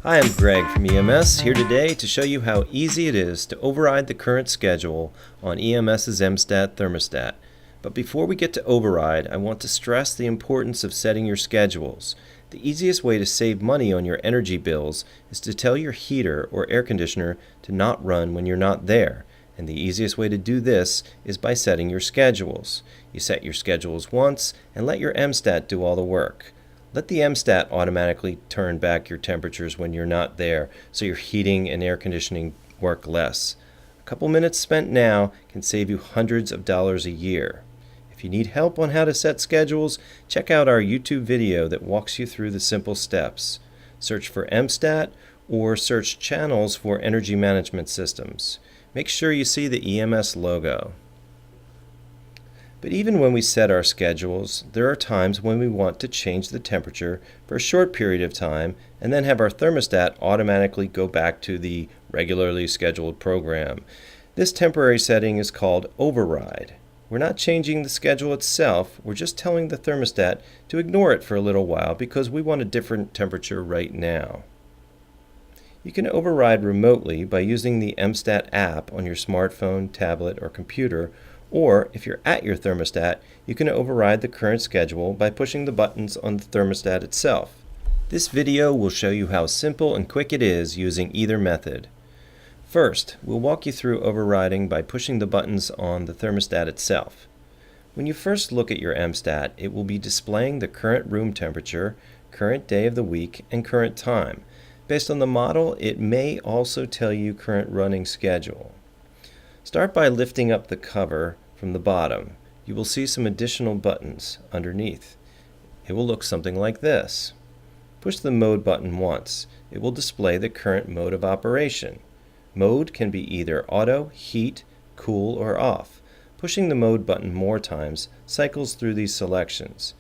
Hi, I'm Greg from EMS, here today to show you how easy it is to override the current schedule on EMS's EMStat thermostat. But before we get to override, I want to stress the importance of setting your schedules. The easiest way to save money on your energy bills is to tell your heater or air conditioner to not run when you're not there. And the easiest way to do this is by setting your schedules. You set your schedules once and let your EMStat do all the work. Let the EMStat automatically turn back your temperatures when you're not there, so your heating and air conditioning work less. A couple minutes spent now can save you hundreds of dollars a year. If you need help on how to set schedules, check out our YouTube video that walks you through the simple steps. Search for EMStat or search channels for energy management systems. Make sure you see the EMS logo. But even when we set our schedules, there are times when we want to change the temperature for a short period of time and then have our thermostat automatically go back to the regularly scheduled program. This temporary setting is called override. We're not changing the schedule itself, we're just telling the thermostat to ignore it for a little while because we want a different temperature right now. You can override remotely by using the EMStat app on your smartphone, tablet, or computer. Or, if you're at your thermostat, you can override the current schedule by pushing the buttons on the thermostat itself. This video will show you how simple and quick it is using either method. First, we'll walk you through overriding by pushing the buttons on the thermostat itself. When you first look at your EMStat, it will be displaying the current room temperature, current day of the week, and current time. Based on the model, it may also tell you current running schedule. Start by lifting up the cover from the bottom. You will see some additional buttons underneath. It will look something like this. Push the mode button once. It will display the current mode of operation. Mode can be either auto, heat, cool, or off. Pushing the mode button more times cycles through these selections.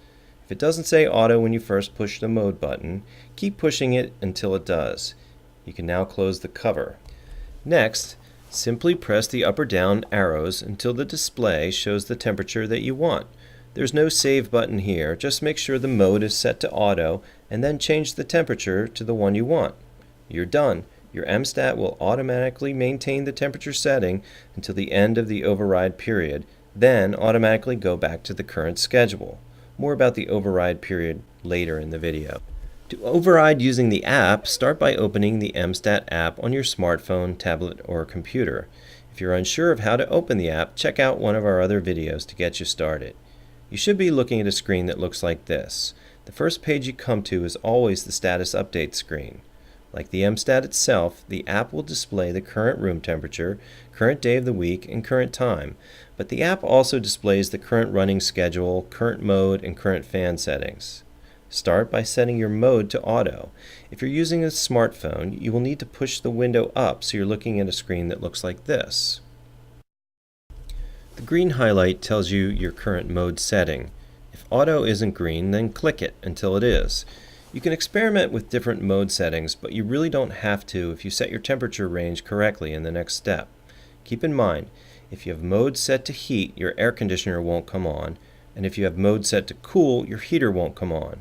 If it doesn't say auto when you first push the mode button, keep pushing it until it does. You can now close the cover. Next, simply press the up or down arrows until the display shows the temperature that you want. There's no save button here, just make sure the mode is set to auto and then change the temperature to the one you want. You're done. Your EMStat will automatically maintain the temperature setting until the end of the override period, then automatically go back to the current schedule. More about the override period later in the video. To override using the app, start by opening the EMStat app on your smartphone, tablet, or computer. If you're unsure of how to open the app, check out one of our other videos to get you started. You should be looking at a screen that looks like this. The first page you come to is always the status update screen. Like the EMStat itself, the app will display the current room temperature, current day of the week, and current time. But the app also displays the current running schedule, current mode, and current fan settings. Start by setting your mode to auto. If you're using a smartphone, you will need to push the window up so you're looking at a screen that looks like this. The green highlight tells you your current mode setting. If auto isn't green, then click it until it is. You can experiment with different mode settings, but you really don't have to if you set your temperature range correctly in the next step. Keep in mind, if you have mode set to heat, your air conditioner won't come on, and if you have mode set to cool, your heater won't come on.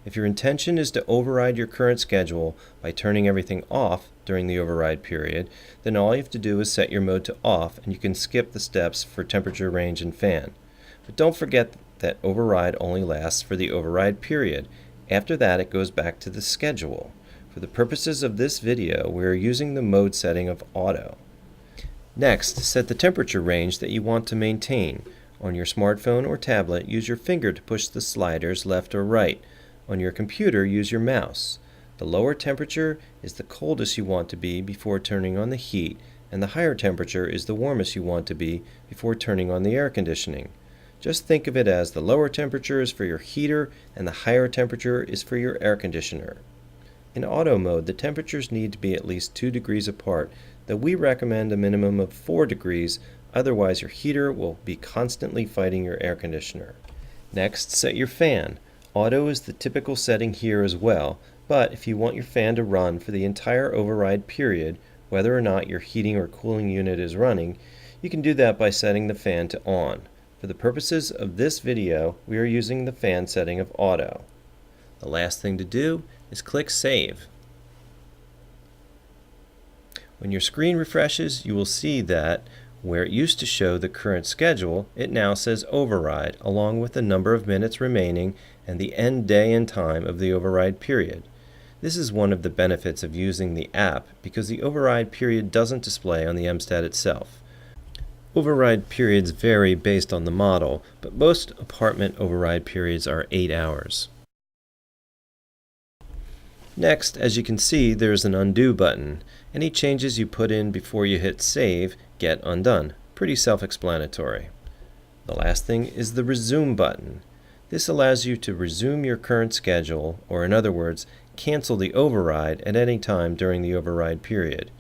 If your intention is to override your current schedule by turning everything off during the override period, then all you have to do is set your mode to off and you can skip the steps for temperature range and fan. But don't forget that override only lasts for the override period. After that, it goes back to the schedule. For the purposes of this video, we are using the mode setting of auto. Next, set the temperature range that you want to maintain. On your smartphone or tablet, use your finger to push the sliders left or right. On your computer, use your mouse. The lower temperature is the coldest you want to be before turning on the heat, and the higher temperature is the warmest you want to be before turning on the air conditioning. Just think of it as the lower temperature is for your heater and the higher temperature is for your air conditioner. In auto mode, the temperatures need to be at least 2 degrees apart, though we recommend a minimum of 4 degrees, otherwise your heater will be constantly fighting your air conditioner. Next, set your fan. Auto is the typical setting here as well, but if you want your fan to run for the entire override period, whether or not your heating or cooling unit is running, you can do that by setting the fan to on. For the purposes of this video, we are using the fan setting of auto. The last thing to do is click Save. When your screen refreshes, you will see that where it used to show the current schedule, it now says override, along with the number of minutes remaining and the end day and time of the override period. This is one of the benefits of using the app because the override period doesn't display on the EMStat itself. Override periods vary based on the model, but most apartment override periods are 8 hours. Next, as you can see, there's an undo button. Any changes you put in before you hit save get undone. Pretty self-explanatory. The last thing is the resume button. This allows you to resume your current schedule, or in other words, cancel the override at any time during the override period.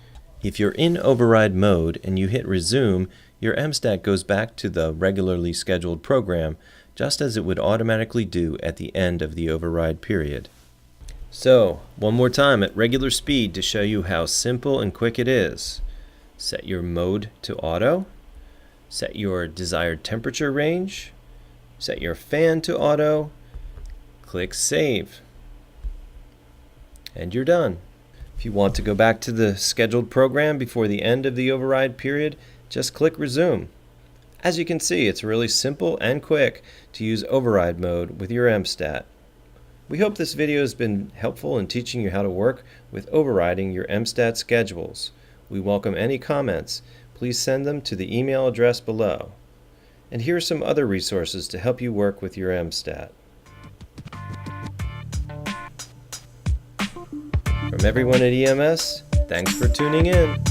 If you're in override mode and you hit resume, your EMStat goes back to the regularly scheduled program, just as it would automatically do at the end of the override period. So, one more time at regular speed to show you how simple and quick it is. Set your mode to auto, set your desired temperature range, set your fan to auto, click save, and you're done. If you want to go back to the scheduled program before the end of the override period, just click resume. As you can see, it's really simple and quick to use override mode with your EMStat. We hope this video has been helpful in teaching you how to work with overriding your EMStat schedules. We welcome any comments. Please send them to the email address below. And here are some other resources to help you work with your EMStat. From everyone at EMS, thanks for tuning in.